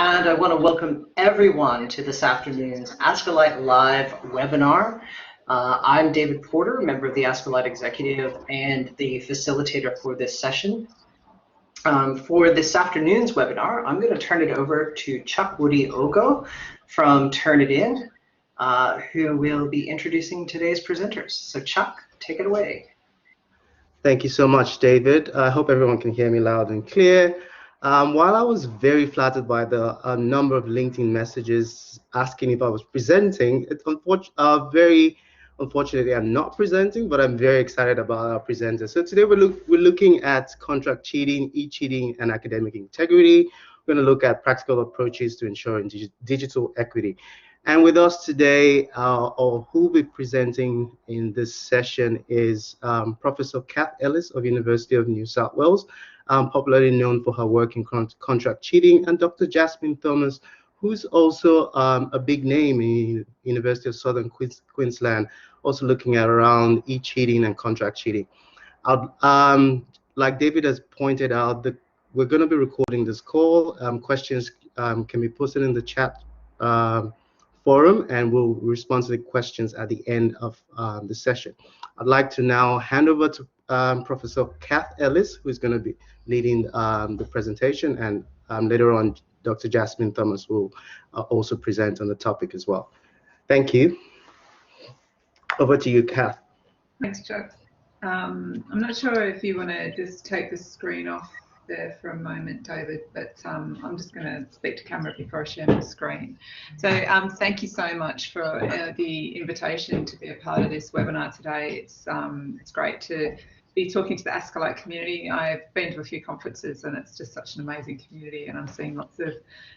and I want to welcome everyone to this afternoon's Ask-A-Lite Live webinar. I'm David Porter, member of the Ask-A-Lite Executive and the facilitator for this session. For this afternoon's webinar, I'm going to turn it over to Chuck Woody Ogo from Turnitin, who will be introducing today's presenters. So Chuck, take it away. Thank you so much, David. I hope everyone can hear me loud and clear. While I was very flattered by the number of LinkedIn messages asking if I was presenting, it's very unfortunately I'm not presenting, but I'm very excited about our presenters. So today we're looking at contract cheating, e-cheating, and academic integrity. We're going to look at practical approaches to ensuring digital equity. And with us today, or who will be presenting in this session is Professor Kath Ellis of University of New South Wales, popularly known for her work in contract cheating, and Dr. Jasmine Thomas, who's also a big name in University of Southern Queensland, also looking at around e-cheating and contract cheating. Like David has pointed out, we're going to be recording this call. Questions can be posted in the chat forum, and we'll respond to the questions at the end of the session. I'd like to now hand over to Professor Kath Ellis, who's going to be leading the presentation, and later on, Dr. Jasmine Thomas will also present on the topic as well. Thank you. Over to you, Kath. Thanks, Chuck. I'm not sure if you want to just take the screen off there for a moment, David, but I'm just going to speak to camera before I share my screen. So thank you so much for the invitation to be a part of this webinar today. It's great to be talking to the Ask-A-Lite community. I've been to a few conferences and it's just such an amazing community, and I'm seeing lots of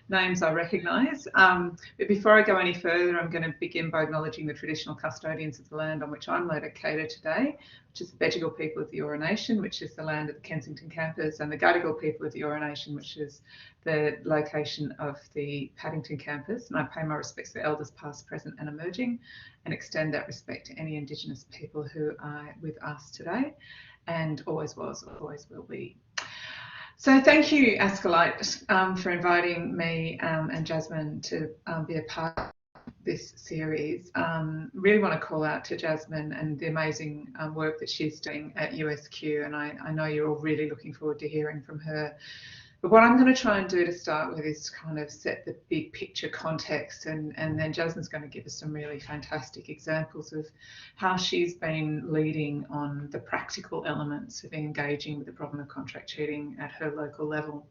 names I recognise. But before I go any further, I'm going to begin by acknowledging the traditional custodians of the land on which I'm located today, which is the Bedegal people of the Eora Nation, which is the land of the Kensington campus, and the Gadigal people of the Eora Nation, which is the location of the Paddington campus. And I pay my respects to elders past, present and emerging, and extend that respect to any Indigenous people who are with us today, and always was, always will be. So thank you, Ask-A-Lite, for inviting me and Jasmine to be a part of this series. Really want to call out to Jasmine and the amazing work that she's doing at USQ, and I know you're all really looking forward to hearing from her. But what I'm going to try and do to start with is kind of set the big picture context, and then Jasmine's going to give us some really fantastic examples of how she's been leading on the practical elements of engaging with the problem of contract cheating at her local level.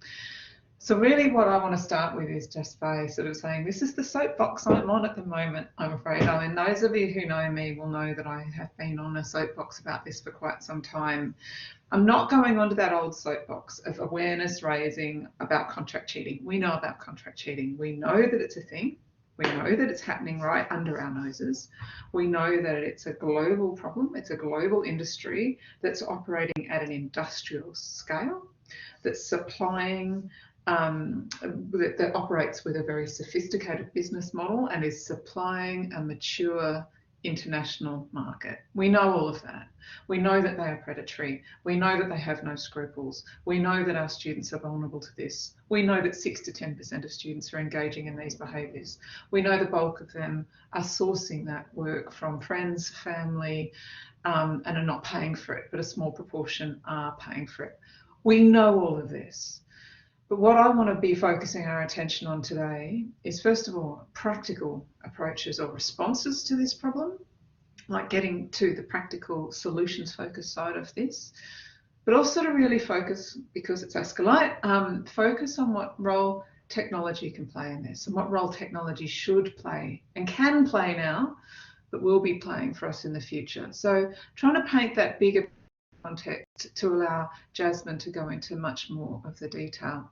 So really what I want to start with is just by sort of saying this is the soapbox I'm on at the moment, I'm afraid. I mean, those of you who know me will know that I have been on a soapbox about this for quite some time. I'm not going onto that old soapbox of awareness raising about contract cheating. We know about contract cheating. We know that it's a thing. We know that it's happening right under our noses. We know that it's a global problem. It's a global industry that's operating at an industrial scale, that's supplying that operates with a very sophisticated business model and is supplying a mature international market. We know all of that. We know that they are predatory. We know that they have no scruples. We know that our students are vulnerable to this. We know that 6 to 10% of students are engaging in these behaviours. We know the bulk of them are sourcing that work from friends, family, and are not paying for it, but a small proportion are paying for it. We know all of this. But what I want to be focusing our attention on today is, first of all, practical approaches or responses to this problem, like getting to the practical solutions focused side of this, but also to really focus, because it's Ask-A-Lite, focus on what role technology can play in this and what role technology should play and can play now, but will be playing for us in the future. So trying to paint that bigger context to allow Jasmine to go into much more of the detail.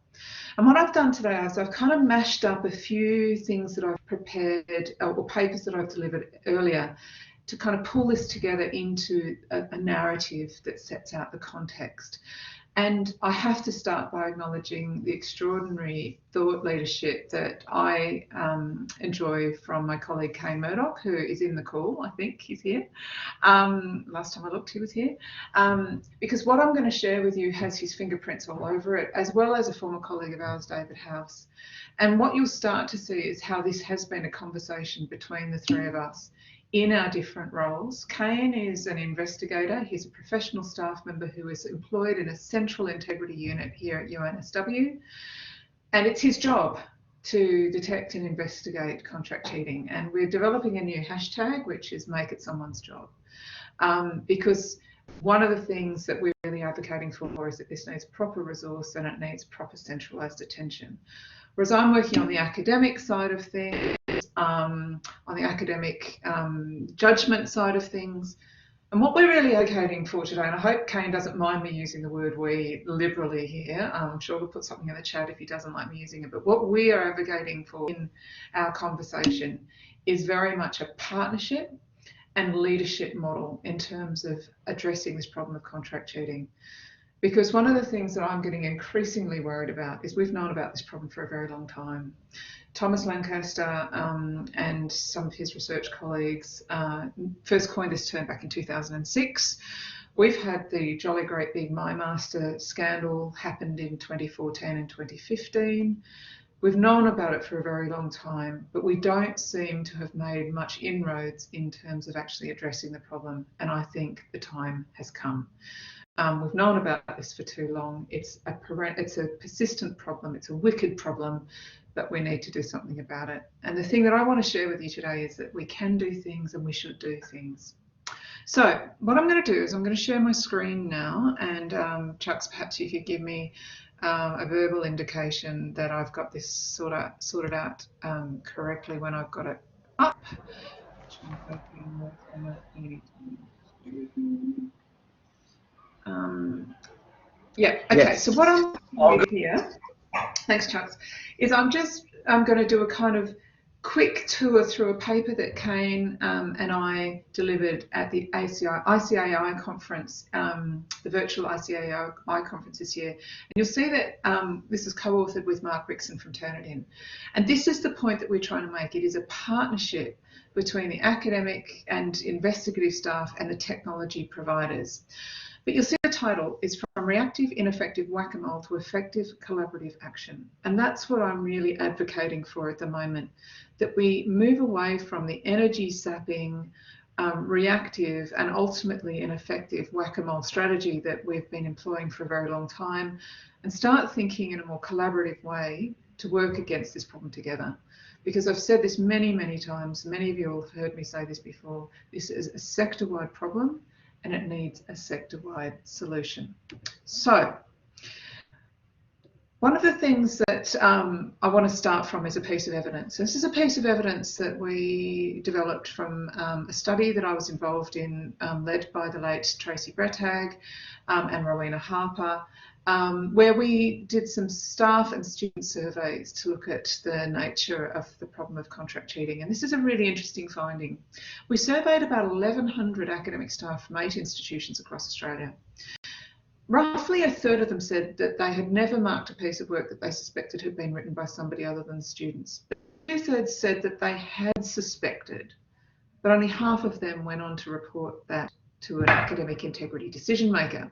And what I've done today is I've kind of mashed up a few things that I've prepared or papers that I've delivered earlier to kind of pull this together into a narrative that sets out the context. And I have to start by acknowledging the extraordinary thought leadership that I enjoy from my colleague Kane Murdoch, who is in the call. I think he's here. Last time I looked, he was here. Because what I'm going to share with you has his fingerprints all over it, as well as a former colleague of ours, David House. And what you'll start to see is how this has been a conversation between the three of us in our different roles. Kane is an investigator. He's a professional staff member who is employed in a central integrity unit here at UNSW. And it's his job to detect and investigate contract cheating. And we're developing a new hashtag, which is Make It Someone's Job. Because one of the things that we're really advocating for is that this needs proper resource and it needs proper centralised attention. Whereas I'm working on the academic side of things, on the academic judgment side of things. And what we're really advocating for today, and I hope Kane doesn't mind me using the word we liberally here, I'm sure he'll put something in the chat if he doesn't like me using it, but what we are advocating for in our conversation is very much a partnership and leadership model in terms of addressing this problem of contract cheating. Because one of the things that I'm getting increasingly worried about is we've known about this problem for a very long time. Thomas Lancaster and some of his research colleagues first coined this term back in 2006. We've had the Jolly Great Big MyMaster scandal happened in 2014 and 2015. We've known about it for a very long time, but we don't seem to have made much inroads in terms of actually addressing the problem. And I think the time has come. We've known about this for too long. It's a persistent problem. It's a wicked problem, but we need to do something about it. And the thing that I want to share with you today is that we can do things and we should do things. So what I'm going to do is I'm going to share my screen now, and Chucks, perhaps you could give me a verbal indication that I've got this sorted out correctly when I've got it up. Which I'm hoping will come up anytime soon. Yeah, okay, yes. So what I'm doing here, thanks Chucks, is I'm going to do a kind of quick tour through a paper that Kane and I delivered at the ICAI conference, the virtual ICAI conference this year. And you'll see that this is co-authored with Mark Rickson from Turnitin. And this is the point that we're trying to make. It is a partnership between the academic and investigative staff and the technology providers. But you'll see the title is From Reactive, Ineffective Whack-a-Mole to Effective Collaborative Action. And that's what I'm really advocating for at the moment, that we move away from the energy-sapping, reactive and ultimately ineffective whack-a-mole strategy that we've been employing for a very long time and start thinking in a more collaborative way to work against this problem together. Because I've said this many, many times, many of you have heard me say this before, this is a sector-wide problem and it needs a sector-wide solution. So, one of the things that I want to start from is a piece of evidence. This is a piece of evidence that we developed from a study that I was involved in, led by the late Tracy Brettag and Rowena Harper, where we did some staff and student surveys to look at the nature of the problem of contract cheating. And this is a really interesting finding. We surveyed about 1,100 academic staff from 8 institutions across Australia. Roughly a third of them said that they had never marked a piece of work that they suspected had been written by somebody other than students. But 2/3 said that they had suspected, but only half of them went on to report that to an academic integrity decision maker.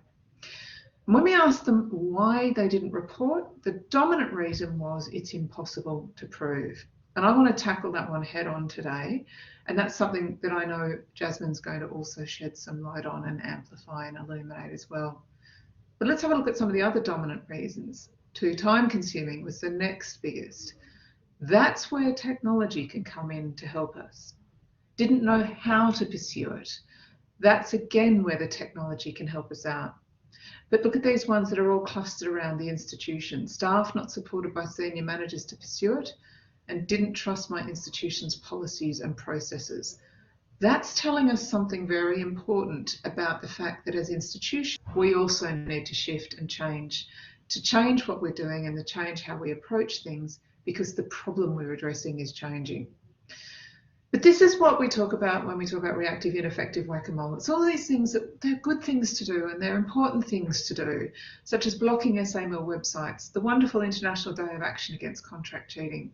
And when we asked them why they didn't report, the dominant reason was it's impossible to prove. And I want to tackle that one head on today. And that's something that I know Jasmine's going to also shed some light on and amplify and illuminate as well. But let's have a look at some of the other dominant reasons. Too time consuming was the next biggest. That's where technology can come in to help us. Didn't know how to pursue it. That's again where the technology can help us out. But look at these ones that are all clustered around the institution. Staff not supported by senior managers to pursue it and didn't trust my institution's policies and processes. That's telling us something very important about the fact that as institutions, we also need to shift and change, to change what we're doing and to change how we approach things because the problem we're addressing is changing. But this is what we talk about when we talk about reactive, ineffective whack-a-mole. It's all these things that they're good things to do and they're important things to do, such as blocking SA mill websites, the wonderful International Day of Action Against Contract Cheating,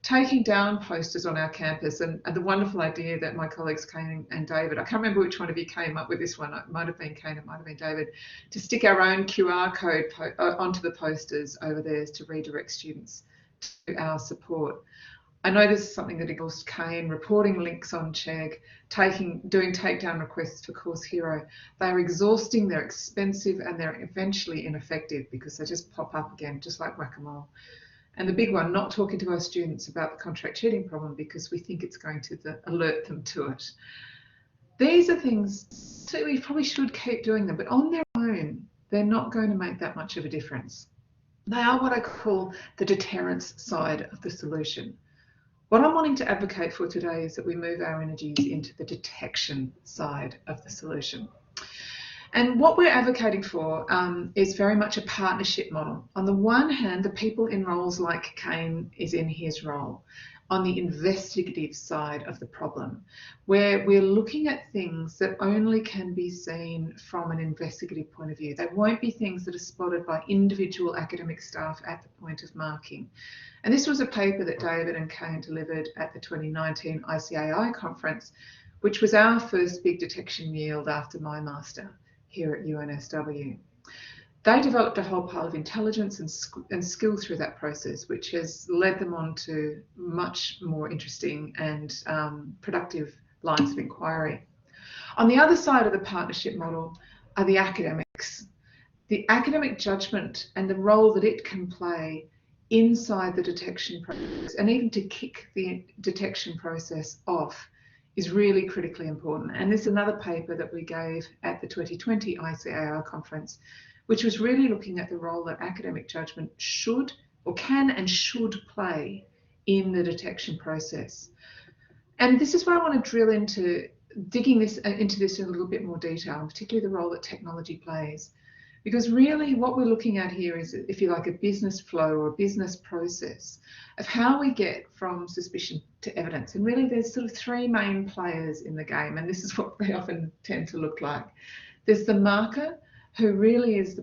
taking down posters on our campus, and the wonderful idea that my colleagues Kane and David, I can't remember which one of you came up with this one, it might have been Kane, it might have been David, to stick our own QR code onto the posters over there to redirect students to our support. I know this is something that involves Kane, reporting links on Chegg, doing takedown requests for Course Hero. They're exhausting, they're expensive, and they're eventually ineffective because they just pop up again, just like whack-a-mole. And the big one, not talking to our students about the contract cheating problem because we think it's going to alert them to it. These are things that we probably should keep doing them, but on their own, they're not going to make that much of a difference. They are what I call the deterrence side of the solution. What I'm wanting to advocate for today is that we move our energies into the detection side of the solution. And what we're advocating for is very much a partnership model. On the one hand, the people in roles like Kane is in his role, on the investigative side of the problem, where we're looking at things that only can be seen from an investigative point of view. They won't be things that are spotted by individual academic staff at the point of marking. And this was a paper that David and Kane delivered at the 2019 ICAI conference, which was our first big detection yield after my master here at UNSW. They developed a whole pile of intelligence and skill through that process, which has led them on to much more interesting and productive lines of inquiry. On the other side of the partnership model are the academics. The academic judgment and the role that it can play inside the detection process, and even to kick the detection process off, is really critically important. And this is another paper that we gave at the 2020 ICAR conference, which was really looking at the role that academic judgment should, or can and should play in the detection process. And this is where I want to drill into digging into this in a little bit more detail, and particularly the role that technology plays. Because really what we're looking at here is, if you like, a business flow or a business process of how we get from suspicion to evidence. And really there's sort of three main players in the game, and this is what they often tend to look like. There's the marker, who really is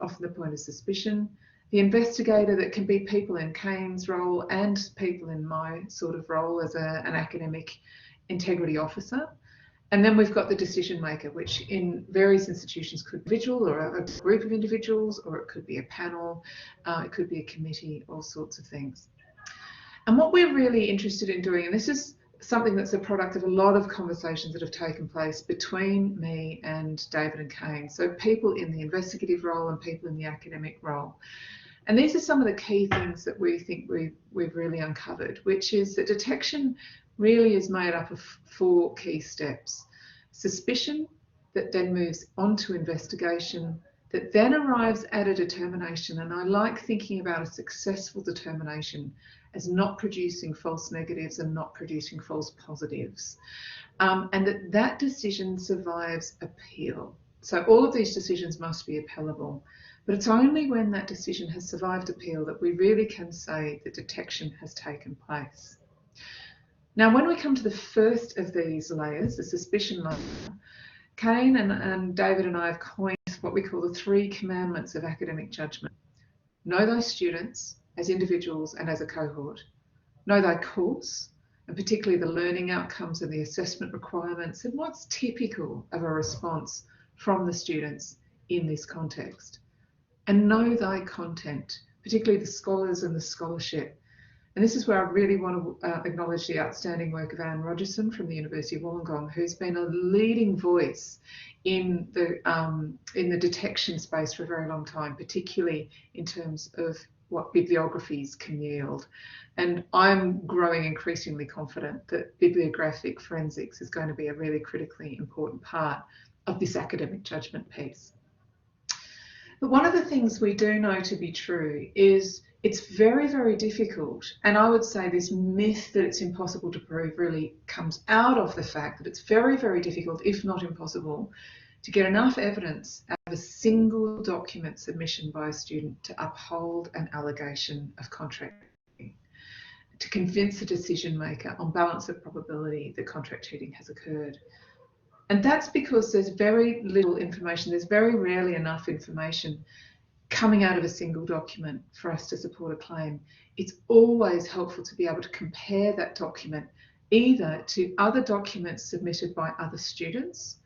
often the point of suspicion, the investigator, that can be people in Kane's role and people in my sort of role as an academic integrity officer. And then we've got the decision maker, which in various institutions could be an individual or a group of individuals, or it could be a panel, it could be a committee, all sorts of things. And what we're really interested in doing, and this is something that's a product of a lot of conversations that have taken place between me and David and Kane, so people in the investigative role and people in the academic role. And these are some of the key things that we think we've really uncovered, which is that detection really is made up of four key steps. Suspicion, that then moves on to investigation, that then arrives at a determination. And I like thinking about a successful determination as not producing false negatives and not producing false positives. And that decision survives appeal. So all of these decisions must be appellable. But it's only when that decision has survived appeal that we really can say that detection has taken place. Now, when we come to the first of these layers, the suspicion layer, Kane and David and I have coined what we call the 3 commandments of academic judgment. Know thy students as individuals and as a cohort. Know thy course, and particularly the learning outcomes and the assessment requirements and what's typical of a response from the students in this context. And know thy content, particularly the scholars and the scholarship. And this is where I really want to acknowledge the outstanding work of Anne Rogerson from the University of Wollongong, who's been a leading voice in the detection space for a very long time, particularly in terms of what bibliographies can yield. And I'm growing increasingly confident that bibliographic forensics is going to be a really critically important part of this academic judgment piece. But one of the things we do know to be true is it's very, very difficult. And I would say this myth that it's impossible to prove really comes out of the fact that it's very, very difficult, if not impossible, to get enough evidence out of a single document submission by a student to uphold an allegation of contract. to convince a decision maker on balance of probability that contract cheating has occurred. And that's because there's very little information, there's very rarely enough information coming out of a single document for us to support a claim. It's always helpful to be able to compare that document either to other documents submitted by other students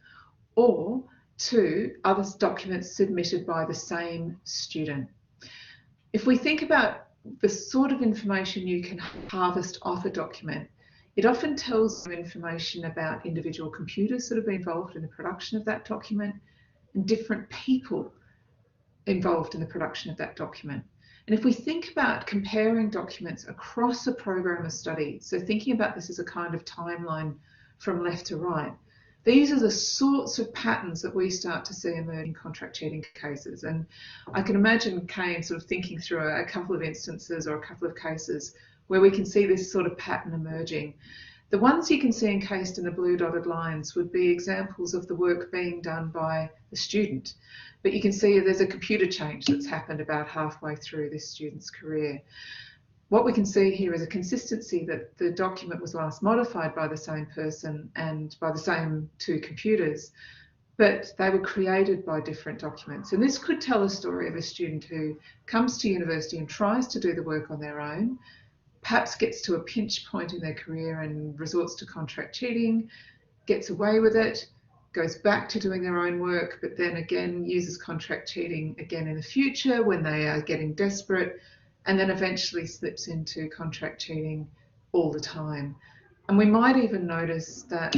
or to other documents submitted by the same student. If we think about the sort of information you can harvest off a document, it often tells you information about individual computers that have been involved in the production of that document and different people involved in the production of that document. And if we think about comparing documents across a program of study, so thinking about this as a kind of timeline from left to right, these are the sorts of patterns that we start to see emerge in contract cheating cases. And I can imagine Kane sort of thinking through a couple of instances or a couple of cases where we can see this sort of pattern emerging. The ones you can see encased in the blue dotted lines would be examples of the work being done by the student. But you can see there's a computer change that's happened about halfway through this student's career. What we can see here is a consistency that the document was last modified by the same person and by the same two computers, but they were created by different documents. And this could tell a story of a student who comes to university and tries to do the work on their own, perhaps gets to a pinch point in their career and resorts to contract cheating, gets away with it, goes back to doing their own work, but then again uses contract cheating again in the future when they are getting desperate, and then eventually slips into contract cheating all the time. And we might even notice that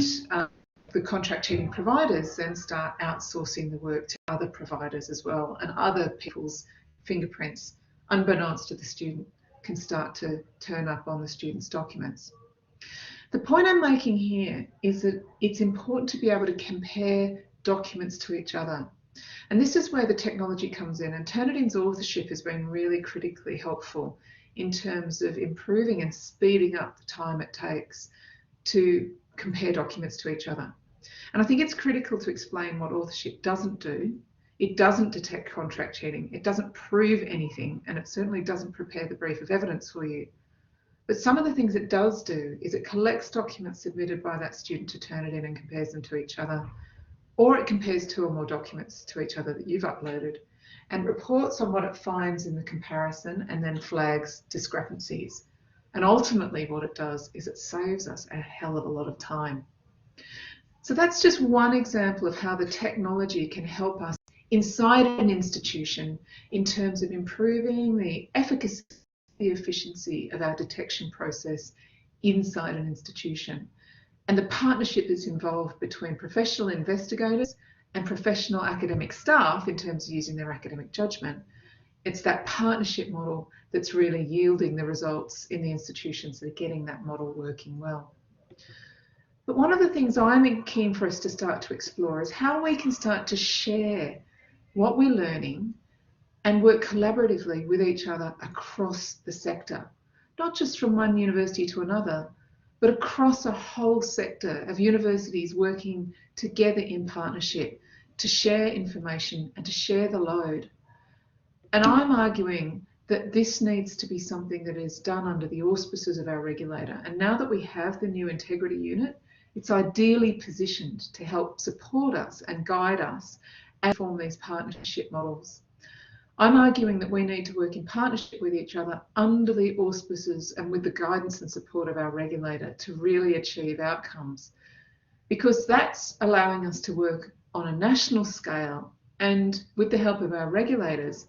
the contract cheating providers then start outsourcing the work to other providers as well, and other people's fingerprints, unbeknownst to the student, can start to turn up on the student's documents. The point I'm making here is that it's important to be able to compare documents to each other. And this is where the technology comes in, and Turnitin's authorship has been really critically helpful in terms of improving and speeding up the time it takes to compare documents to each other. And I think it's critical to explain what authorship doesn't do. It doesn't detect contract cheating, it doesn't prove anything, and it certainly doesn't prepare the brief of evidence for you. But some of the things it does do is it collects documents submitted by that student to Turnitin and compares them to each other, or it compares two or more documents to each other that you've uploaded and reports on what it finds in the comparison and then flags discrepancies. And ultimately what it does is it saves us a hell of a lot of time. So that's just one example of how the technology can help us inside an institution in terms of improving the efficacy, the efficiency of our detection process inside an institution. And the partnership that's involved between professional investigators and professional academic staff in terms of using their academic judgment. It's that partnership model that's really yielding the results in the institutions that are getting that model working well. But one of the things I'm keen for us to start to explore is how we can start to share what we're learning and work collaboratively with each other across the sector, not just from one university to another, but across a whole sector of universities working together in partnership to share information and to share the load. And I'm arguing that this needs to be something that is done under the auspices of our regulator. And now that we have the new integrity unit, it's ideally positioned to help support us and guide us and form these partnership models. I'm arguing that we need to work in partnership with each other under the auspices and with the guidance and support of our regulator to really achieve outcomes, because that's allowing us to work on a national scale and, with the help of our regulators,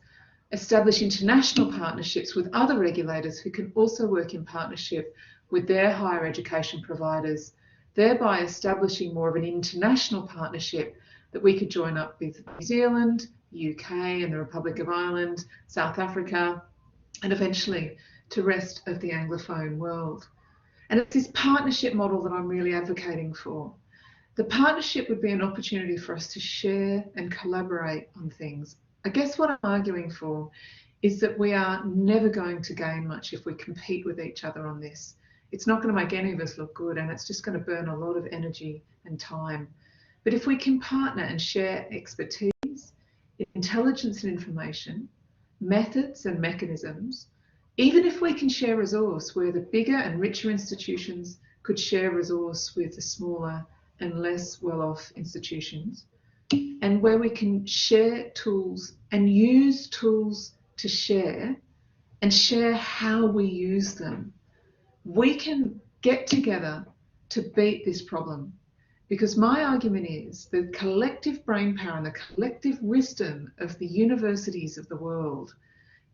establish international partnerships with other regulators who can also work in partnership with their higher education providers, thereby establishing more of an international partnership that we could join up with New Zealand, UK and the Republic of Ireland, South Africa, and eventually to rest of the Anglophone world. And it's this partnership model that I'm really advocating for. The partnership would be an opportunity for us to share and collaborate on things. I guess what I'm arguing for is that we are never going to gain much if we compete with each other on this. It's not going to make any of us look good, and it's just going to burn a lot of energy and time. But if we can partner and share expertise, intelligence and information, methods and mechanisms, Even if we can share resource where the bigger and richer institutions could share resource with the smaller and less well-off institutions, and where we can share tools and use tools to share and share how we use them, we can get together to beat this problem. Because my argument is the collective brainpower and the collective wisdom of the universities of the world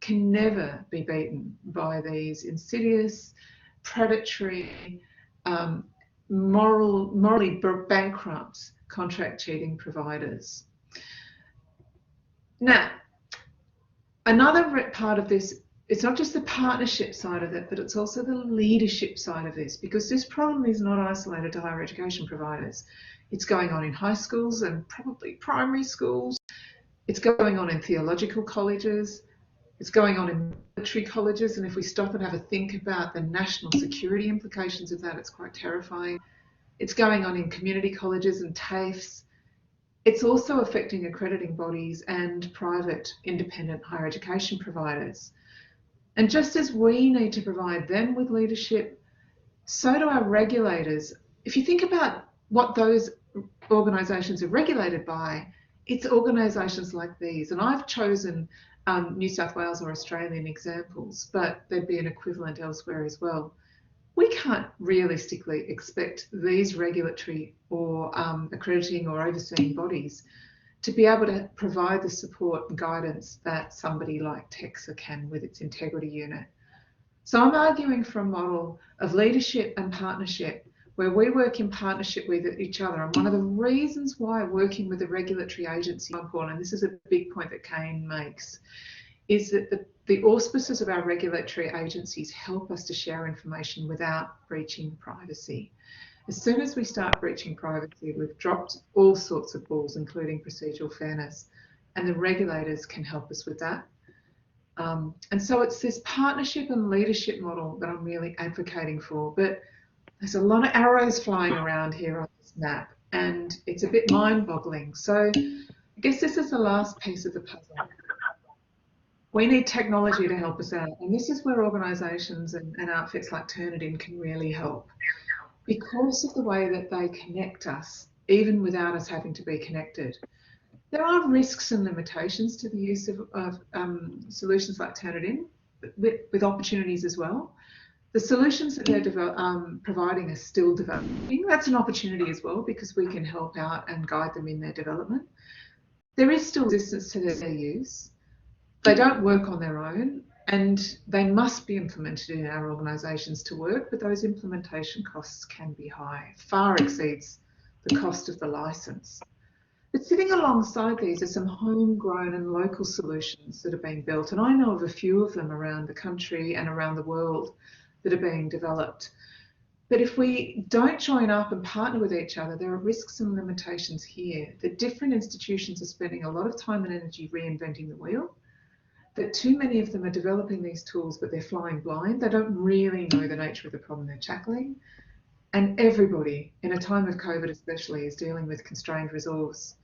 can never be beaten by these insidious, predatory, morally bankrupt contract cheating providers. Now, another part of this, it's not just the partnership side of it, but it's also the leadership side of this, because this problem is not isolated to higher education providers. It's going on in high schools and probably primary schools. It's going on in theological colleges. It's going on in military colleges. And if we stop and have a think about the national security implications of that, it's quite terrifying. It's going on in community colleges and TAFEs. It's also affecting accrediting bodies and private independent higher education providers. And just as we need to provide them with leadership, so do our regulators. If you think about what those organisations are regulated by, it's organisations like these. And I've chosen New South Wales or Australian examples, but there'd be an equivalent elsewhere as well. We can't realistically expect these regulatory or accrediting or overseeing bodies to be able to provide the support and guidance that somebody like TEXA can with its integrity unit. So I'm arguing for a model of leadership and partnership where we work in partnership with each other. And one of the reasons why working with a regulatory agency is important, and this is a big point that Kane makes, is that the auspices of our regulatory agencies help us to share information without breaching privacy. As soon as we start breaching privacy, we've dropped all sorts of balls, including procedural fairness, and the regulators can help us with that. And so it's this partnership and leadership model that I'm really advocating for. But there's a lot of arrows flying around here on this map, and it's a bit mind-boggling. So I guess this is the last piece of the puzzle. We need technology to help us out, and this is where organisations and outfits like Turnitin can really help, because of the way that they connect us, even without us having to be connected. There are risks and limitations to the use of solutions like Turnitin, with opportunities as well. The solutions that they're providing are still developing. That's an opportunity as well, because we can help out and guide them in their development. There is still resistance to their use. They don't work on their own, and they must be implemented in our organisations to work, but those implementation costs can be high, far exceeds the cost of the licence. But sitting alongside these are some homegrown and local solutions that are being built, and I know of a few of them around the country and around the world that are being developed. But if we don't join up and partner with each other, there are risks and limitations here. That different institutions are spending a lot of time and energy reinventing the wheel, that too many of them are developing these tools, but they're flying blind. They don't really know the nature of the problem they're tackling. And everybody, in a time of COVID especially, is dealing with constrained resource.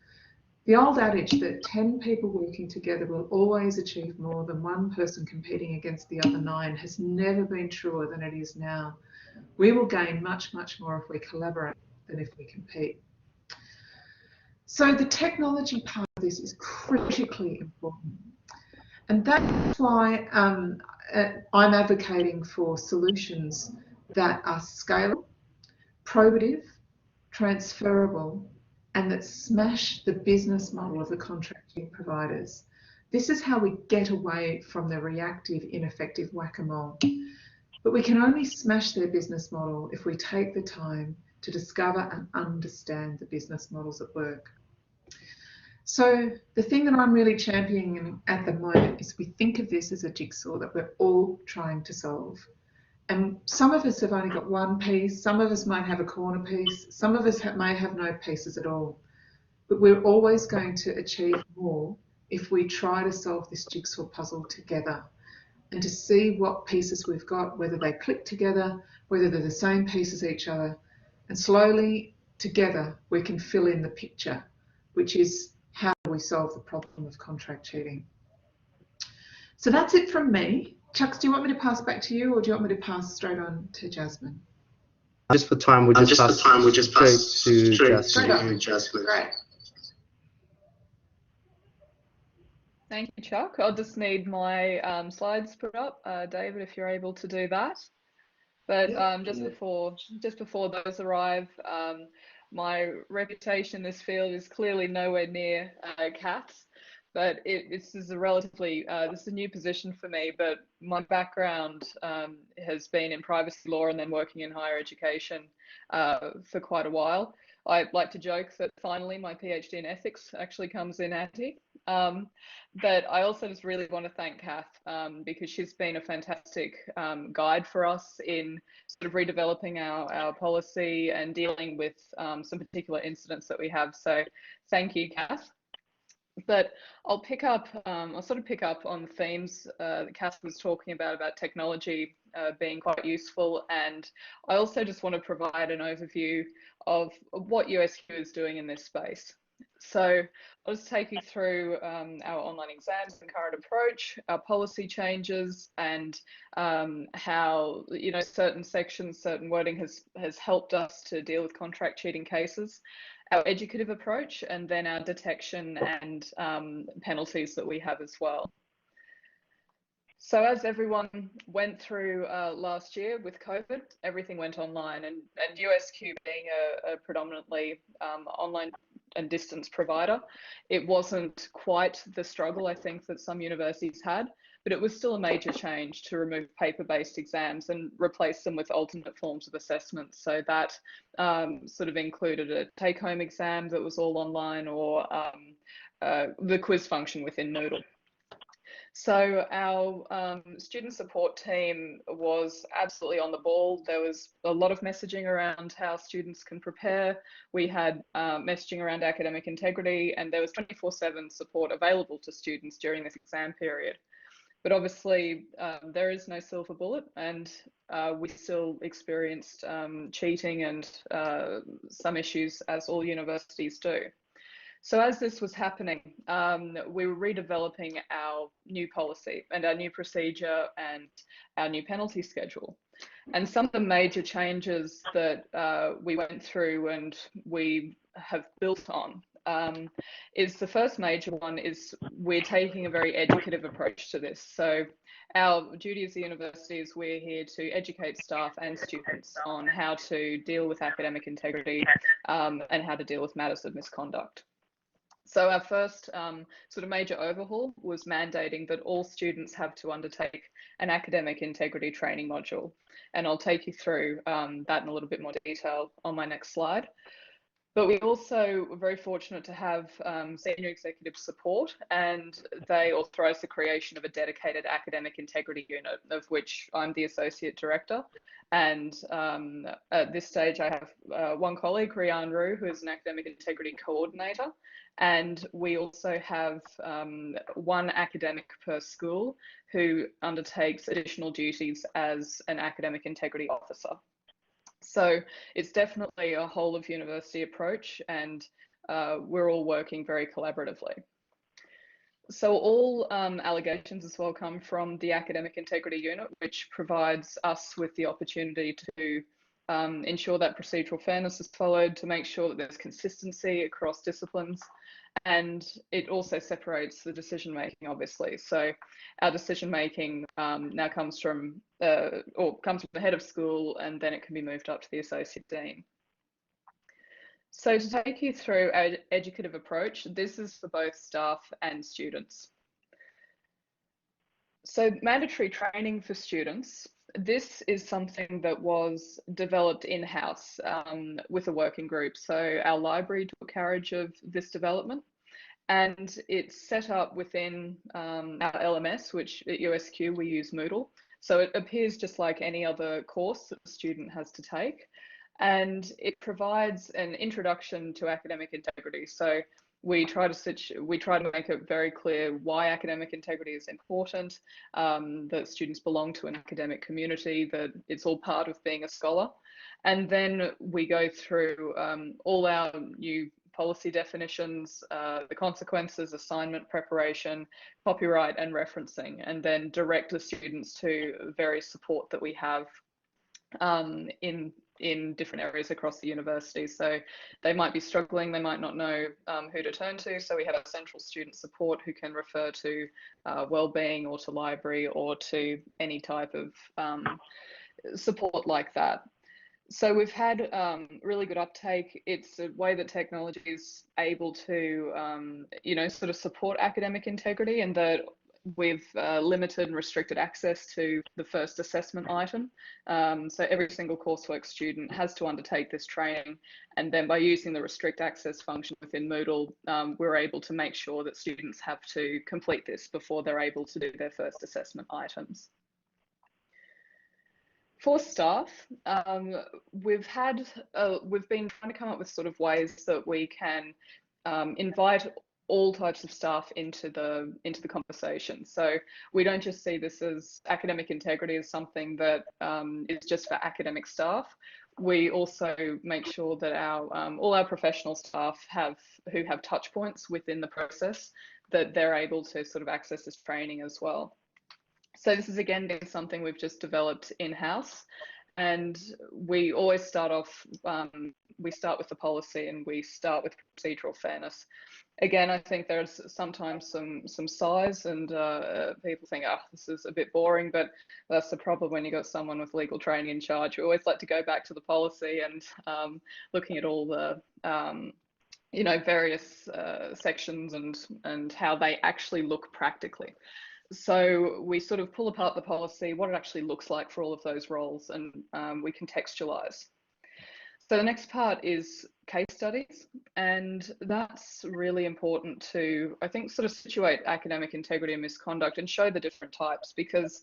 The old adage that 10 people working together will always achieve more than one person competing against the other 9 has never been truer than it is now. We will gain much, much more if we collaborate than if we compete. So the technology part of this is critically important. And that's why I'm advocating for solutions that are scalable, probative, transferable, and that smash the business model of the contracting providers. This is how we get away from the reactive, ineffective whack-a-mole. But we can only smash their business model if we take the time to discover and understand the business models at work. So the thing that I'm really championing at the moment is we think of this as a jigsaw that we're all trying to solve. And some of us have only got one piece, some of us might have a corner piece, some of us may have no pieces at all. But we're always going to achieve more if we try to solve this jigsaw puzzle together and to see what pieces we've got, whether they click together, whether they're the same piece as each other. And slowly, together, we can fill in the picture, which is how we solve the problem of contract cheating. So that's it from me. Chucks, do you want me to pass back to you, or do you want me to pass straight on to Jasmine? Just for time, we'll just pass straight to Jasmine. Straight on. Jasmine. Great. Thank you, Chuck. I'll just need my slides put up. David, if you're able to do that. But just before those arrive, my reputation in this field is clearly nowhere near Kath's, but this is a relatively, this is a new position for me, but my background has been in privacy law and then working in higher education for quite a while. I like to joke that finally my PhD in ethics actually comes in handy. But I also just really want to thank Kath because she's been a fantastic guide for us in sort of redeveloping our policy and dealing with some particular incidents that we have. So thank you, Kath. But I'll sort of pick up on the themes that Kath was talking about technology being quite useful. And I also just want to provide an overview of what USQ is doing in this space. So I'll just take you through our online exams and current approach, our policy changes, and how, you know, certain sections, certain wording has helped us to deal with contract cheating cases, our educative approach, and then our detection and penalties that we have as well. So as everyone went through last year with COVID, everything went online, and USQ being a predominantly online and distance provider, it wasn't quite the struggle I think that some universities had, but it was still a major change to remove paper-based exams and replace them with alternate forms of assessment. So that sort of included a take-home exam that was all online, or the quiz function within Moodle. So our student support team was absolutely on the ball. There was a lot of messaging around how students can prepare. We had messaging around academic integrity, and there was 24/7 support available to students during this exam period. But obviously there is no silver bullet, and we still experienced cheating and some issues, as all universities do. So as this was happening, we were redeveloping our new policy and our new procedure and our new penalty schedule. And some of the major changes that we went through and we have built on is, the first major one is we're taking a very educative approach to this. So our duty as a university is we're here to educate staff and students on how to deal with academic integrity and how to deal with matters of misconduct. So our first sort of major overhaul was mandating that all students have to undertake an academic integrity training module. And I'll take you through that in a little bit more detail on my next slide. But we also were very fortunate to have senior executive support, and they authorised the creation of a dedicated academic integrity unit, of which I'm the associate director. And at this stage, I have one colleague, Rian Rue, who is an academic integrity coordinator. And we also have one academic per school who undertakes additional duties as an academic integrity officer. So it's definitely a whole of university approach, and we're all working very collaboratively. So all allegations as well come from the academic integrity unit, which provides us with the opportunity to ensure that procedural fairness is followed, to make sure that there's consistency across disciplines. And it also separates the decision making, obviously. So our decision making now comes from the head of school, and then it can be moved up to the associate dean. So to take you through our educative approach, this is for both staff and students. So mandatory training for students, this is something that was developed in-house with a working group. So our library took carriage of this development, and it's set up within our LMS, which at USQ we use Moodle. So it appears just like any other course that the student has to take, and it provides an introduction to academic integrity. So we try to make it very clear why academic integrity is important, that students belong to an academic community, that it's all part of being a scholar. And then we go through all our new policy definitions, the consequences, assignment preparation, copyright and referencing, and then direct the students to various support that we have in different areas across the university. So they might be struggling, they might not know who to turn to. So we have a central student support who can refer to wellbeing or to library or to any type of support like that. So we've had really good uptake. It's a way that technology is able to, you know, sort of support academic integrity, and that we've limited and restricted access to the first assessment item. So every single coursework student has to undertake this training, and then by using the restrict access function within Moodle, we're able to make sure that students have to complete this before they're able to do their first assessment items. For staff, we've been trying to come up with sort of ways that we can invite all types of staff into the conversation. So we don't just see this as academic integrity as something that is just for academic staff. We also make sure that all our professional staff who have touch points within the process, that they're able to sort of access this training as well. So this is again been something we've just developed in-house, and we always start off, we start with the policy and we start with procedural fairness. Again, I think there's sometimes some size, and people think, oh, this is a bit boring, but that's the problem when you've got someone with legal training in charge. We always like to go back to the policy and looking at all the you know, various sections and how they actually look practically. So we sort of pull apart the policy, what it actually looks like for all of those roles, and we contextualize. So the next part is case studies, and that's really important to, I think, sort of situate academic integrity and misconduct and show the different types, because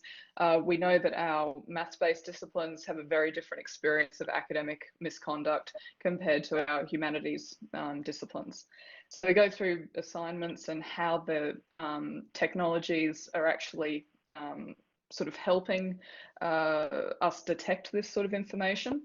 we know that our maths-based disciplines have a very different experience of academic misconduct compared to our humanities disciplines. So we go through assignments and how the technologies are actually sort of helping us detect this sort of information.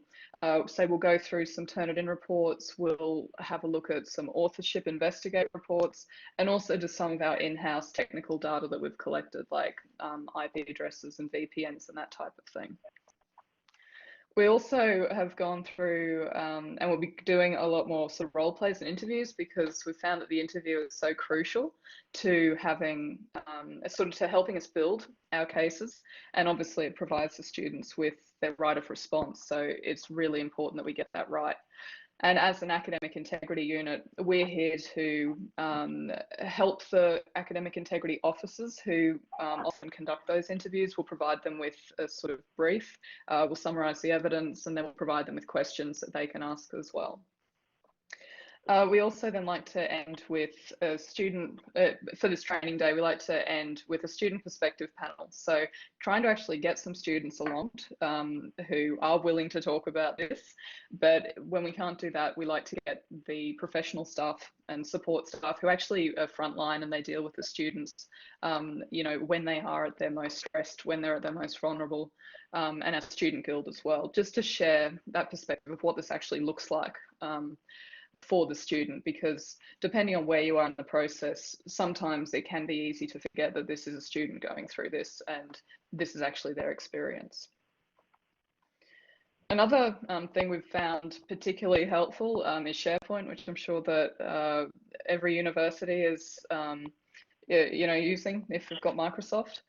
So we'll go through some Turnitin reports, we'll have a look at some authorship investigate reports, and also just some of our in-house technical data that we've collected, like IP addresses and VPNs and that type of thing. We also have gone through, and we'll be doing a lot more sort of role plays and interviews, because we found that the interview is so crucial to having, sort of to helping us build our cases. And obviously it provides the students with their right of response. So it's really important that we get that right. And as an academic integrity unit, we're here to help the academic integrity officers who often conduct those interviews. We'll provide them with a sort of brief, we'll summarise the evidence, and then we'll provide them with questions that they can ask as well. We also then like to end with a student, for this training day, we like to end with a student perspective panel. So trying to actually get some students along who are willing to talk about this. But when we can't do that, we like to get the professional staff and support staff who actually are frontline, and they deal with the students, you know, when they are at their most stressed, when they're at their most vulnerable, and our student guild as well, just to share that perspective of what this actually looks like for the student, because depending on where you are in the process, sometimes it can be easy to forget that this is a student going through this and this is actually their experience. Another thing we've found particularly helpful is SharePoint, which I'm sure that every university is you know, using if you've got Microsoft.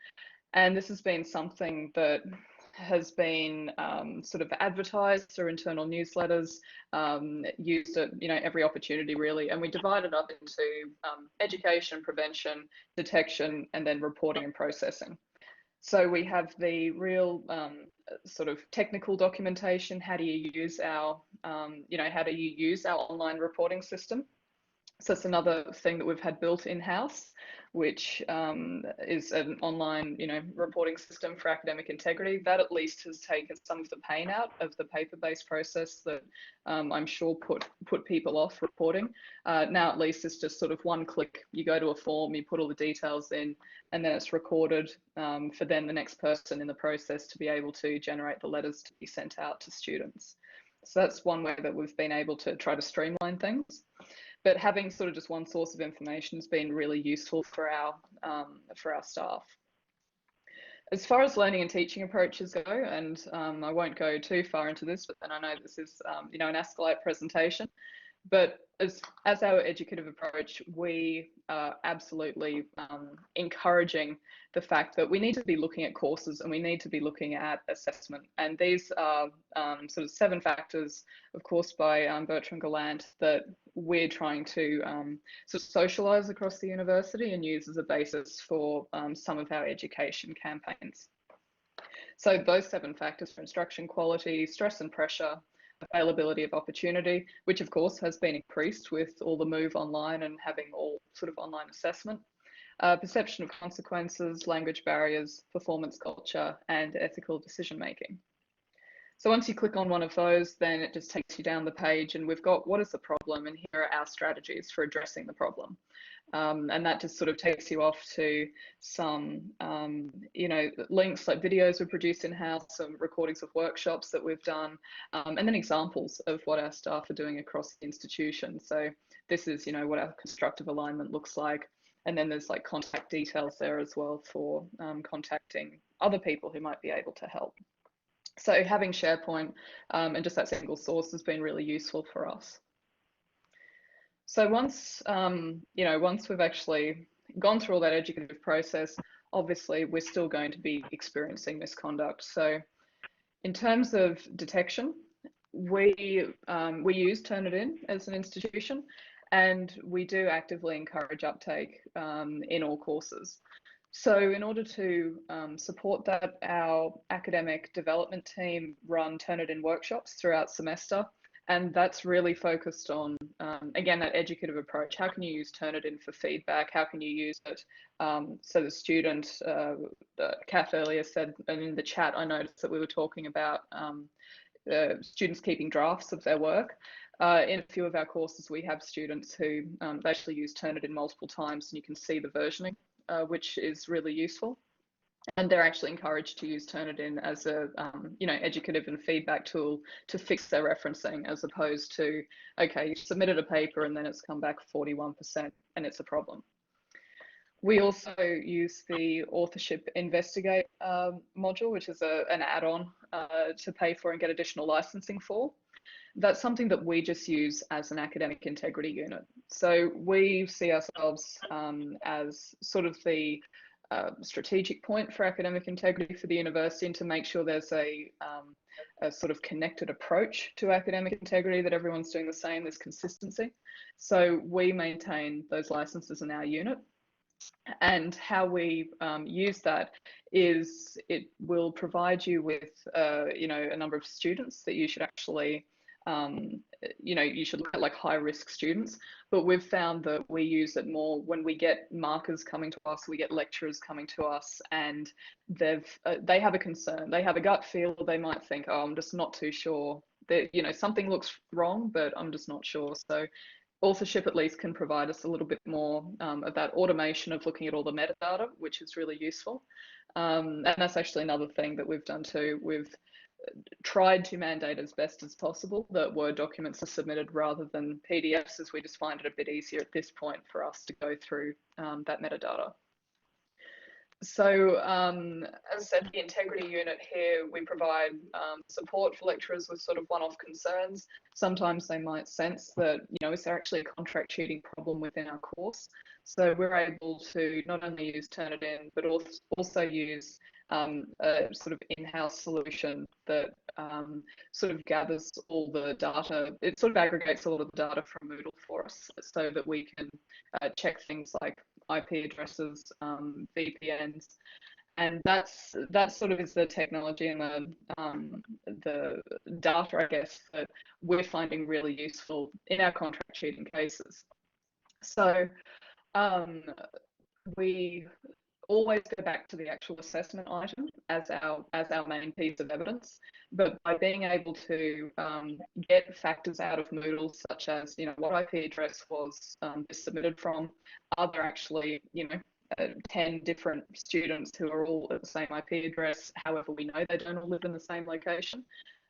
And this has been something that has been sort of advertised through internal newsletters, used at, you know, every opportunity really, and we divide it up into education, prevention, detection, and then reporting and processing. So we have the real sort of technical documentation. How do you use our, you know, how do you use our online reporting system? So it's another thing that we've had built in-house, which is an online, you know, reporting system for academic integrity. That at least has taken some of the pain out of the paper-based process that I'm sure put people off reporting. Now at least it's just sort of one click. You go to a form, you put all the details in, and then it's recorded for then the next person in the process to be able to generate the letters to be sent out to students. So that's one way that we've been able to try to streamline things. but having sort of just one source of information has been really useful for our staff. As far as learning and teaching approaches go, and I won't go too far into this, but then I know this is you know, an Ascolite presentation. But as our educative approach, we are absolutely encouraging the fact that we need to be looking at courses and we need to be looking at assessment. And these are sort of 7 factors, of course, by Bertrand Gallant, that we're trying to sort of socialise across the university and use as a basis for some of our education campaigns. So those 7 factors for instruction quality, stress and pressure, availability of opportunity, which of course has been increased with all the move online and having all sort of online assessment, perception of consequences, language barriers, performance culture, and ethical decision making. So once you click on one of those, then it just takes you down the page and we've got what is the problem and here are our strategies for addressing the problem. And that just sort of takes you off to some, you know, links like videos we produced in-house, some recordings of workshops that we've done, and then examples of what our staff are doing across the institution. So this is, you know, what our constructive alignment looks like. And then there's like contact details there as well for contacting other people who might be able to help. So having SharePoint and just that single source has been really useful for us. So once, you know, once we've actually gone through all that educative process, obviously we're still going to be experiencing misconduct. So in terms of detection, we use Turnitin as an institution, and we do actively encourage uptake in all courses. So in order to support that, our academic development team run Turnitin workshops throughout semester. And that's really focused on, again, that educative approach. How can you use Turnitin for feedback? How can you use it so the student, Kath earlier said, and in the chat, I noticed that we were talking about students keeping drafts of their work. In a few of our courses, we have students who actually use Turnitin multiple times, and you can see the versioning, which is really useful. And they're actually encouraged to use Turnitin as a, you know, educative and feedback tool to fix their referencing, as opposed to, okay, you submitted a paper and then it's come back 41% and it's a problem. We also use the Authorship Investigate module, which is an add-on to pay for and get additional licensing for. That's something that we just use as an academic integrity unit. So we see ourselves as sort of the strategic point for academic integrity for the university, and to make sure there's a sort of connected approach to academic integrity, that everyone's doing the same, there's consistency. So we maintain those licenses in our unit. And how we use that is it will provide you with, you know, a number of students that you should actually, you know, you should look at like high risk students, but we've found that we use it more when we get markers coming to us, we get lecturers coming to us, and they have a concern, they have a gut feel, they might think, oh, I'm just not too sure, that, you know, something looks wrong, but I'm just not sure. So authorship at least can provide us a little bit more of that automation of looking at all the metadata, which is really useful. And that's actually another thing that we've done too. We've tried to mandate as best as possible that Word documents are submitted rather than PDFs, as we just find it a bit easier at this point for us to go through that metadata. So as I said, the integrity unit here, we provide support for lecturers with sort of one-off concerns. Sometimes they might sense that, you know, is there actually a contract cheating problem within our course? So we're able to not only use Turnitin, but also use a sort of in-house solution that sort of gathers all the data. It sort of aggregates all of the data from Moodle for us, so that we can check things like IP addresses, VPNs, and that sort of is the technology and the data, I guess, that we're finding really useful in our contract cheating cases. So we always go back to the actual assessment item as our main piece of evidence, but by being able to get factors out of Moodle, such as, you know, what IP address was this submitted from, are there actually, you know, 10 different students who are all at the same IP address, however we know they don't all live in the same location.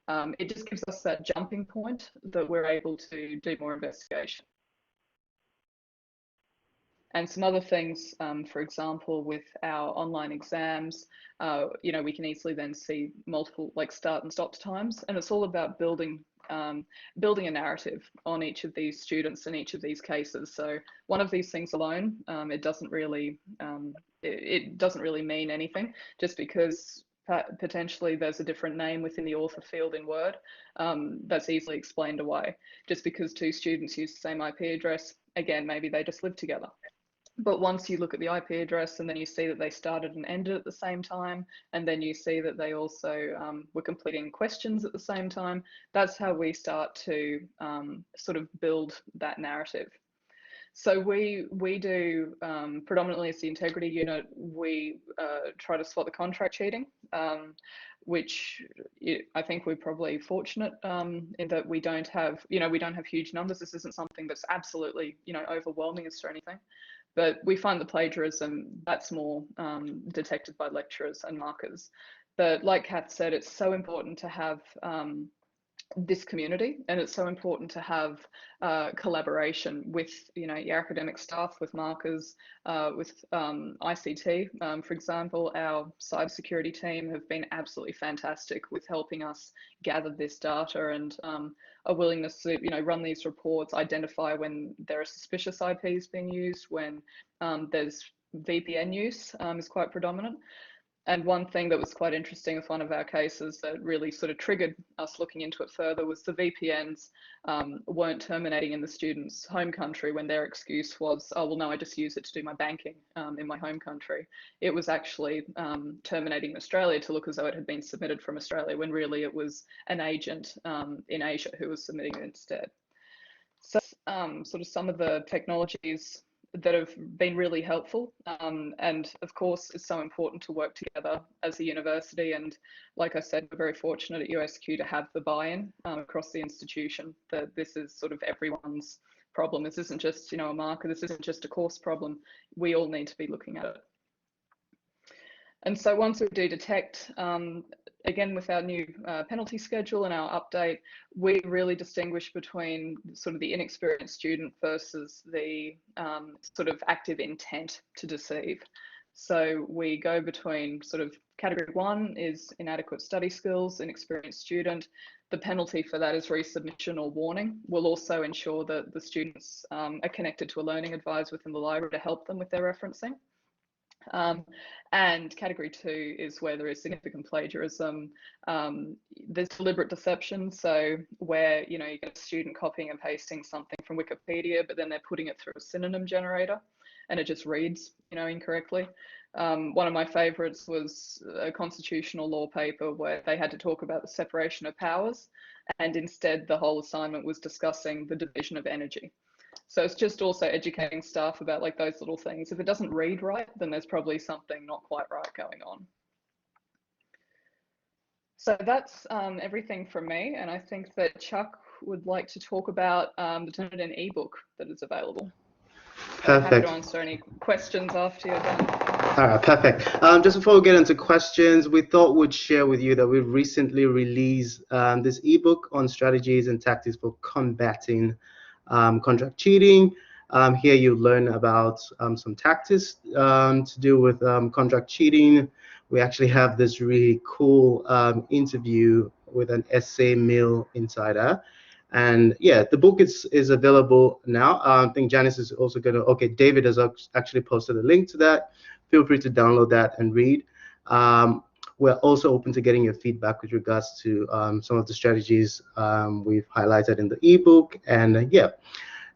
It just gives us that jumping point that we're able to do more investigation. And some other things, for example, with our online exams, we can easily then see multiple like start and stop times, and it's all about building a narrative on each of these students in each of these cases. So one of these things alone, it doesn't really mean anything, just because potentially there's a different name within the author field in Word. That's easily explained away. Just because two students use the same IP address, again, maybe they just live together. But once you look at the IP address and then you see that they started and ended at the same time, and then you see that they also were completing questions at the same time, that's how we start to sort of build that narrative. So we do, predominantly as the integrity unit, we try to spot the contract cheating, which I think we're probably fortunate in that we don't have huge numbers. This isn't something that's absolutely, overwhelming us or anything. But we find the plagiarism, that's more detected by lecturers and markers. But like Kath said, it's so important to have this community, and it's so important to have collaboration with your academic staff, with markers, with ICT. For example, our cybersecurity team have been absolutely fantastic with helping us gather this data, and a willingness to run these reports, identify when there are suspicious IPs being used, when there's VPN use is quite predominant. And one thing that was quite interesting with one of our cases that really sort of triggered us looking into it further was the VPNs weren't terminating in the student's home country when their excuse was, oh, well, no, I just use it to do my banking in my home country. It was actually terminating in Australia to look as though it had been submitted from Australia, when really it was an agent in Asia who was submitting it instead. So sort of some of the technologies that have been really helpful, and of course it's so important to work together as a university, and like I said, we're very fortunate at USQ to have the buy-in across the institution that this is sort of everyone's problem. This isn't just a marker, this isn't just a course problem, we all need to be looking at it. And so once we do detect, again, with our new penalty schedule and our update, we really distinguish between sort of the inexperienced student versus the sort of active intent to deceive. So we go between sort of category 1 is inadequate study skills, inexperienced student. The penalty for that is resubmission or warning. We'll also ensure that the students are connected to a learning advisor within the library to help them with their referencing. And category 2 is where there is significant plagiarism. There's deliberate deception, so where you get a student copying and pasting something from Wikipedia, but then they're putting it through a synonym generator, and it just reads incorrectly. One of my favorites was a constitutional law paper where they had to talk about the separation of powers, and instead the whole assignment was discussing the division of energy. So it's just also educating staff about like those little things. If it doesn't read right, then there's probably something not quite right going on. So that's everything from me. And I think that Chuck would like to talk about the Turnitin ebook that is available. Perfect. I'm happy to answer any questions after you're done. All right, perfect. Just before we get into questions, we thought we'd share with you that we've recently released this ebook on strategies and tactics for combating contract cheating. Here you learn about some tactics to do with contract cheating. We actually have this really cool interview with an SA Mill insider. And yeah, the book is available now. I think Janice is also going to, okay, David has actually posted a link to that. Feel free to download that and read. We're also open to getting your feedback with regards to some of the strategies we've highlighted in the ebook. And yeah,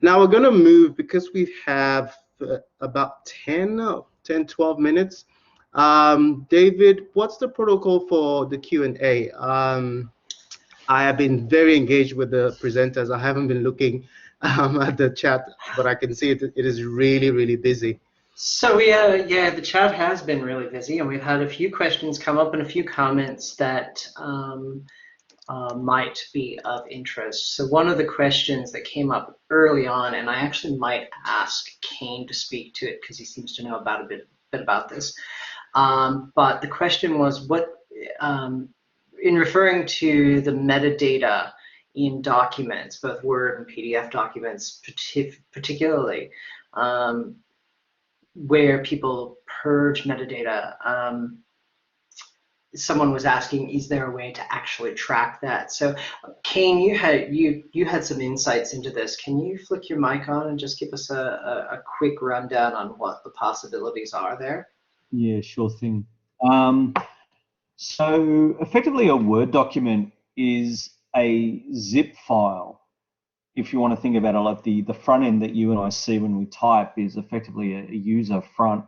now we're going to move, because we have about 12 minutes. David, what's the protocol for the Q&A? I have been very engaged with the presenters. I haven't been looking at the chat, but I can see it is really, really busy. So yeah, the chat has been really busy, and we've had a few questions come up and a few comments that might be of interest. So one of the questions that came up early on, and I actually might ask Kane to speak to it because he seems to know about a bit about this. But the question was, what in referring to the metadata in documents, both Word and PDF documents particularly, where people purge metadata. Someone was asking, is there a way to actually track that? So, Kane, you had some insights into this. Can you flick your mic on and just give us a quick rundown on what the possibilities are there? Yeah, sure thing. So effectively, a Word document is a zip file. If you want to think about it, like the front end that you and I see when we type is effectively a user front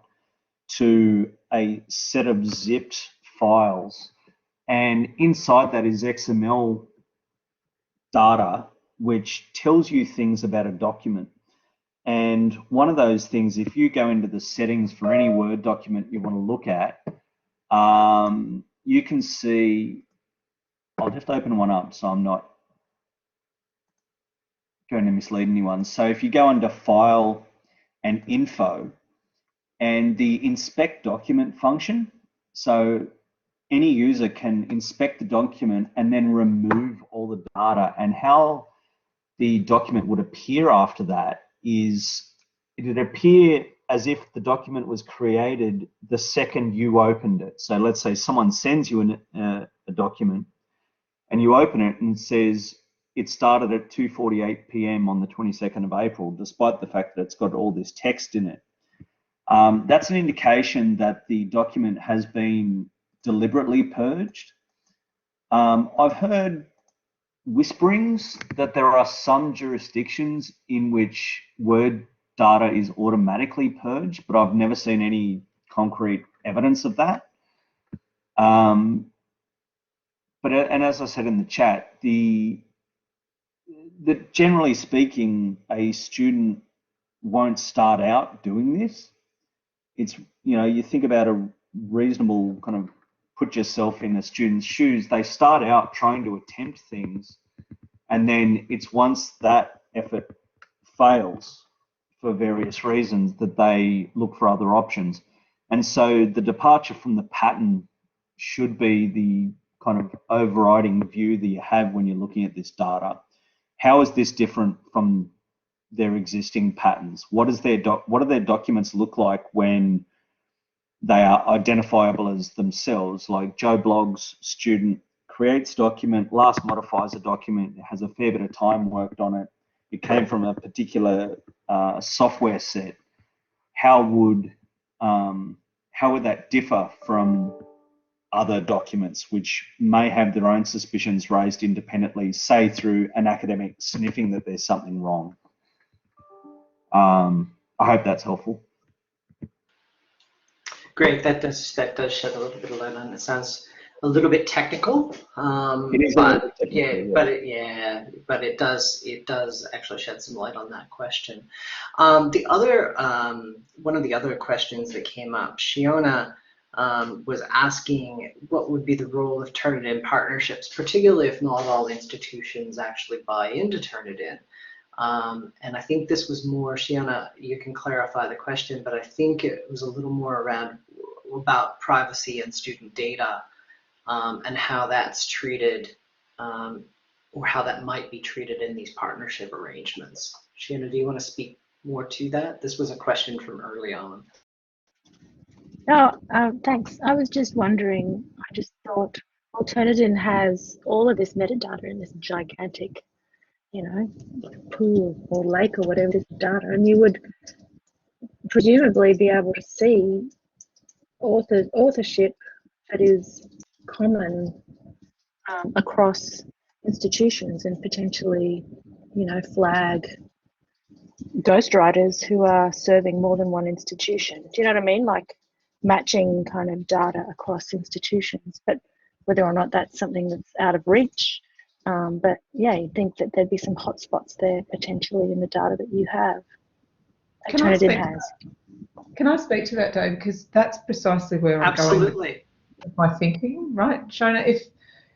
to a set of zipped files. And inside that is XML data, which tells you things about a document. And one of those things, if you go into the settings for any Word document you want to look at, you can see, I'll just open one up so I'm not going to mislead anyone. So if you go under File and Info and the Inspect Document function, so any user can inspect the document and then remove all the data. And how the document would appear after that is it would appear as if the document was created the second you opened it. So let's say someone sends you a document and you open it and it says it started at 2:48 p.m. on the 22nd of April, despite the fact that it's got all this text in it. That's an indication that the document has been deliberately purged. I've heard whisperings that there are some jurisdictions in which Word data is automatically purged, but I've never seen any concrete evidence of that. And as I said in the chat, generally speaking, a student won't start out doing this. It's, you think about a reasonable kind of put yourself in a student's shoes, they start out trying to attempt things, and then it's once that effort fails for various reasons that they look for other options. And so the departure from the pattern should be the kind of overriding view that you have when you're looking at this data. How is this different from their existing patterns? What do their documents look like when they are identifiable as themselves? Like Joe Bloggs student creates document, last modifies a document, has a fair bit of time worked on it. It came from a particular software set. How would that differ from other documents which may have their own suspicions raised independently, say through an academic sniffing that there's something wrong? I hope that's helpful. Great, that does shed a little bit of light on it. It sounds a little bit technical, It is but technical, it does actually shed some light on that question. The other one of the other questions that came up, Shiona was asking what would be the role of Turnitin partnerships, particularly if not all institutions actually buy into Turnitin. And I think this was more, Shiona, you can clarify the question, but I think it was a little more around about privacy and student data and how that's treated or how that might be treated in these partnership arrangements. Shiona, do you want to speak more to that? This was a question from early on. Oh, thanks. I was just wondering, I just thought Turnitin has all of this metadata in this gigantic, pool or lake or whatever this data, and you would presumably be able to see authorship that is common across institutions and potentially, flag ghostwriters who are serving more than one institution. Do you know what I mean? Like matching kind of data across institutions, but whether or not that's something that's out of reach. But yeah, you'd think that there'd be some hotspots there potentially in the data that you have. Can I speak to that, Dave? Because that's precisely where I'm going with my thinking, right? Shona,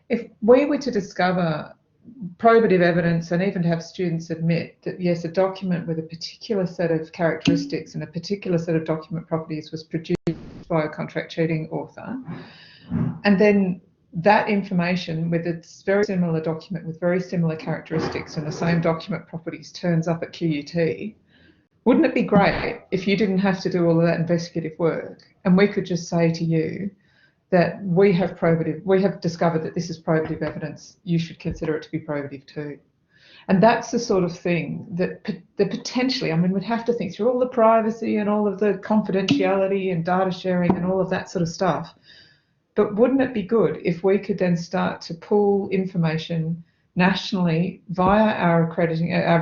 if we were to discover probative evidence and even have students admit that, yes, a document with a particular set of characteristics and a particular set of document properties was produced by a contract cheating author, and then that information with its very similar document with very similar characteristics and the same document properties turns up at QUT, Wouldn't it be great if you didn't have to do all of that investigative work and we could just say to you that we have discovered that this is probative evidence, you should consider it to be probative too. And that's the sort of thing that potentially, I mean, we'd have to think through all the privacy and all of the confidentiality and data sharing and all of that sort of stuff. But wouldn't it be good if we could then start to pool information nationally via our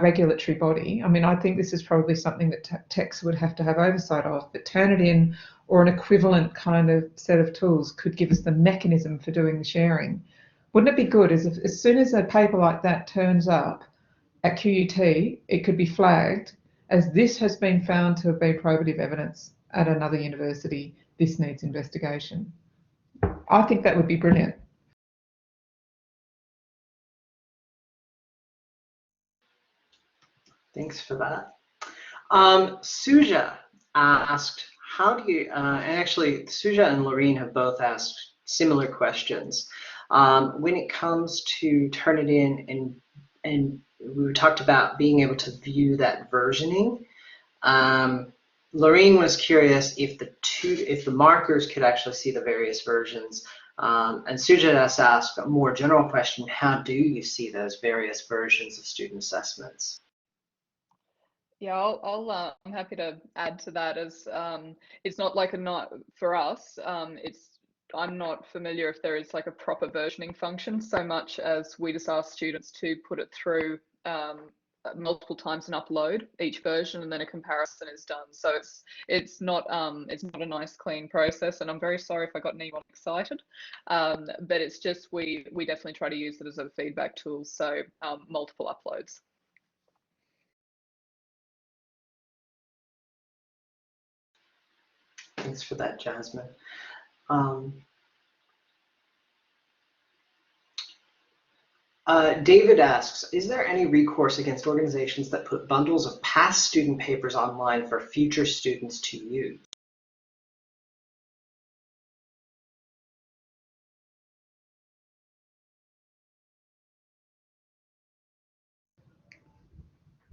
regulatory body? I mean, I think this is probably something that TECS would have to have oversight of, but Turnitin or an equivalent kind of set of tools could give us the mechanism for doing the sharing. Wouldn't it be good as soon as a paper like that turns up at QUT, it could be flagged as this has been found to have been probative evidence at another university, this needs investigation. I think that would be brilliant. Thanks for that. Suja asked, how do you, and actually Suja and Lorene have both asked similar questions. When it comes to Turnitin and we talked about being able to view that versioning, Lorene was curious if the markers could actually see the various versions. And Suja has asked a more general question, how do you see those various versions of student assessments? Yeah, I'm happy to add to that as it's not like for us. I'm not familiar if there is like a proper versioning function so much as we just ask students to put it through multiple times and upload each version, and then a comparison is done. So it's not a nice clean process, and I'm very sorry if I got anyone excited. But it's just we definitely try to use it as a feedback tool. So multiple uploads. Thanks for that, Jasmine. David asks, is there any recourse against organizations that put bundles of past student papers online for future students to use?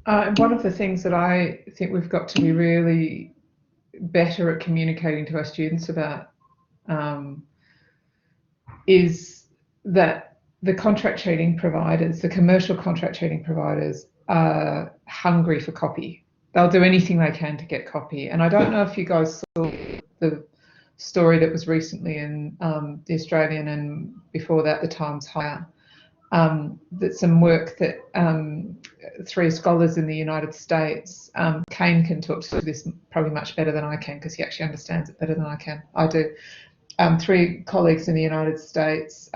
One of the things that I think we've got to be really better at communicating to our students about is that the contract cheating providers, the commercial contract cheating providers, are hungry for copy. They'll do anything they can to get copy. And I don't know if you guys saw the story that was recently in the Australian and before that the Times Higher. That some work that 3 scholars in the United States, Kane can talk to this probably much better than I can because he actually understands it better than I can. I do. 3 colleagues in the United States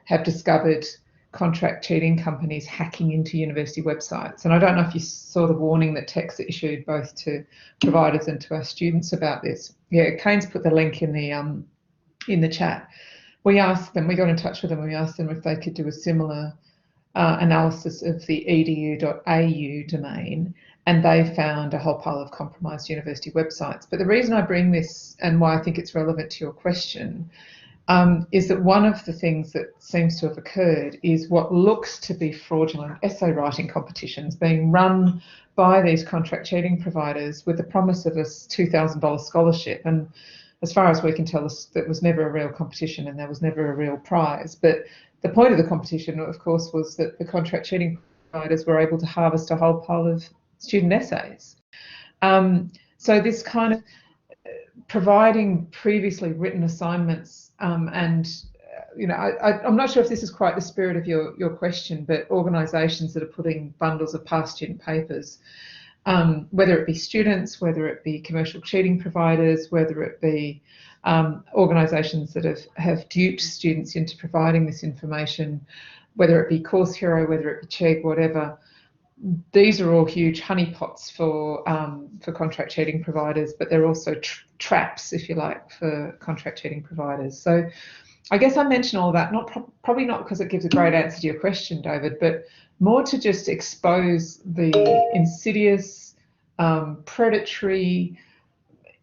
have discovered contract cheating companies hacking into university websites. And I don't know if you saw the warning that TECS issued both to providers and to our students about this. Yeah, Kane's put the link in the chat. We asked them, we got in touch with them, and we asked them if they could do a similar analysis of the edu.au domain, and they found a whole pile of compromised university websites. But the reason I bring this and why I think it's relevant to your question is that one of the things that seems to have occurred is what looks to be fraudulent essay writing competitions being run by these contract cheating providers with the promise of a $2,000 scholarship. And as far as we can tell, that was never a real competition and there was never a real prize. But the point of the competition, of course, was that the contract cheating providers were able to harvest a whole pile of student essays. So this kind of providing previously written assignments and I'm not sure if this is quite the spirit of your question, but organisations that are putting bundles of past student papers, whether it be students, whether it be commercial cheating providers, whether it be organisations that have duped students into providing this information, whether it be Course Hero, whether it be Chegg, whatever. These are all huge honeypots for contract cheating providers, but they're also traps, if you like, for contract cheating providers. So I guess I mention all that, probably not because it gives a great answer to your question, David, but more to just expose the insidious, predatory,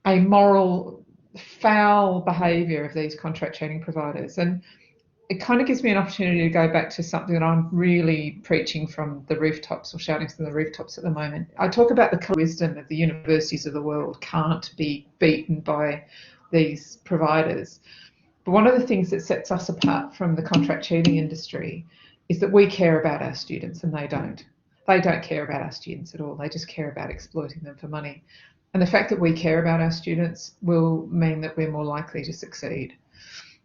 amoral, foul behaviour of these contract cheating providers. And it kind of gives me an opportunity to go back to something that I'm really preaching from the rooftops, or shouting from the rooftops at the moment. I talk about the wisdom of the universities of the world can't be beaten by these providers. But one of the things that sets us apart from the contract cheating industry is that we care about our students and they don't. They don't care about our students at all. They just care about exploiting them for money. And the fact that we care about our students will mean that we're more likely to succeed.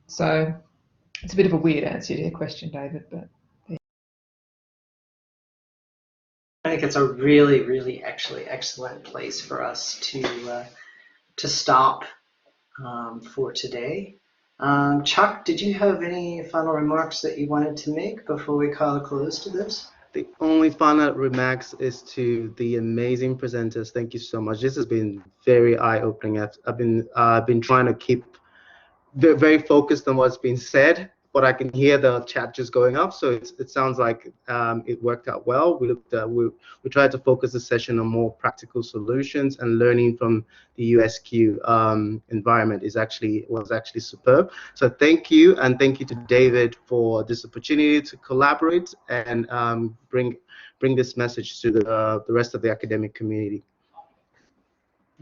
So it's a bit of a weird answer to your question, David, but I think it's a really, really actually excellent place for us to stop for today. Chuck, did you have any final remarks that you wanted to make before we call a close to this? The only final remarks is to the amazing presenters. Thank you so much. This has been very eye-opening. I've been trying to keep very focused on what's been said, but I can hear the chat just going up. So it sounds like it worked out well. We tried to focus the session on more practical solutions, and learning from the USQ environment was actually superb. So thank you, and thank you to David for this opportunity to collaborate and bring this message to the rest of the academic community.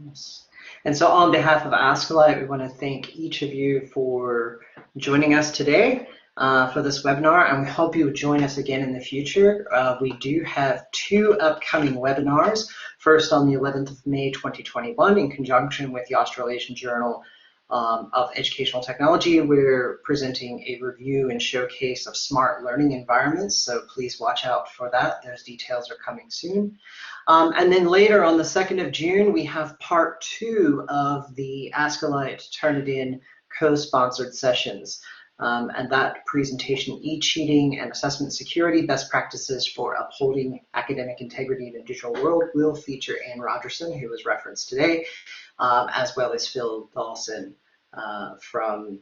Yes. And so on behalf of Ascolite, we want to thank each of you for joining us today for this webinar, and we hope you will join us again in the future. We do have 2 upcoming webinars. First, on the 11th of May 2021, in conjunction with the Australasian Journal of Educational Technology, we're presenting a review and showcase of smart learning environments, so please watch out for that. Those details are coming soon. And then later on the 2nd of June, we have part 2 of the Ascolite Turnitin co-sponsored sessions. And that presentation, e-cheating and assessment security, best practices for upholding academic integrity in a digital world, will feature Anne Rogerson, who was referenced today, as well as Phil Dawson from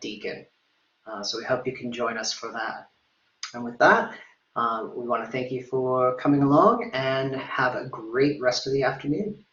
Deakin. So we hope you can join us for that. And with that, we want to thank you for coming along, and have a great rest of the afternoon.